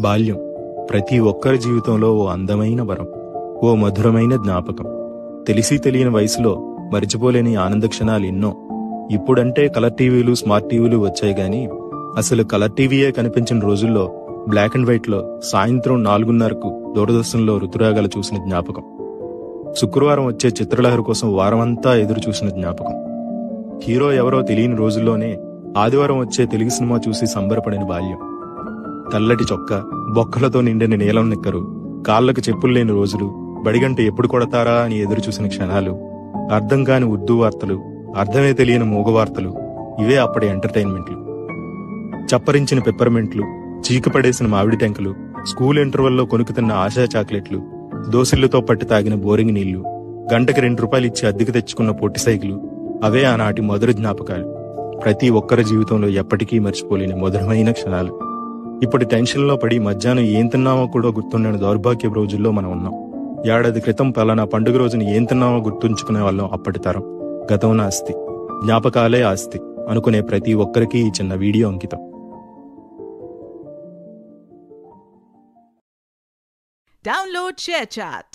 బాల్యం ప్రతి ఒక్కరి జీవితంలో ఓ అందమైన వరం, ఓ మధురమైన జ్ఞాపకం. తెలిసి తెలియని వయసులో మరిచిపోలేని ఆనంద క్షణాలు ఎన్నో. ఇప్పుడంటే కలర్ టీవీలు, స్మార్ట్ టీవీలు వచ్చాయి గాని అసలు కలర్ టీవీయే కనిపించిన రోజుల్లో బ్లాక్ అండ్ వైట్ లో సాయంత్రం 4:30కు దూరదర్శన్లో ఋతురాగాలు చూసిన జ్ఞాపకం. శుక్రవారం వచ్చే చిత్రలహరి కోసం వారమంతా ఎదురు చూసిన జ్ఞాపకం. హీరో ఎవరో తెలియని రోజుల్లోనే ఆదివారం వచ్చే తెలుగు సినిమా చూసి సంబరపడిన బాల్యం. తెల్లటి చొక్కా, బొక్కలతో నిండిన నీలం నిక్కరు, కాళ్లకు చెప్పులు లేని రోజులు, బడిగంట ఎప్పుడు కొడతారా అని ఎదురు చూసిన క్షణాలు, అర్థం కాని ఉర్దూ వార్తలు, అర్థమే తెలియని మూగవార్తలు, ఇవే అప్పటి ఎంటర్టైన్మెంట్లు. చప్పరించిన పెప్పర్మెంట్లు, చీకపడేసిన మామిడి టెంకలు, స్కూల్ ఇంటర్వెల్లో కొనుక్కుతున్న ఆశా చాక్లెట్లు, దోసిళ్లతో పట్టి తాగిన బోరింగ్ నీళ్లు, గంటకి 2 రూపాయలు ఇచ్చి అద్దెకు తెచ్చుకున్న పొట్టి సైకిలు, అవే ఆనాటి మధుర జ్ఞాపకాలు. ప్రతి ఒక్కరి జీవితంలో ఎప్పటికీ మర్చిపోలేని మధురమైన క్షణాలు. ఇప్పుడు టెన్షన్లో పడి మధ్యాహ్నం ఏం తిన్నామో కూడా గుర్తుండని దౌర్భాగ్యపు రోజుల్లో మనం ఉన్నాం. ఏడాది క్రితం పలానా పండుగ రోజున ఏం తిన్నామో గుర్తుంచుకునే వాళ్ళం అప్పటి తరం. గతం ఆస్తి, జ్ఞాపకాలే ఆస్తి అనుకునే ప్రతి ఒక్కరికి ఈ చిన్న వీడియో అంకితం. Download ShareChat.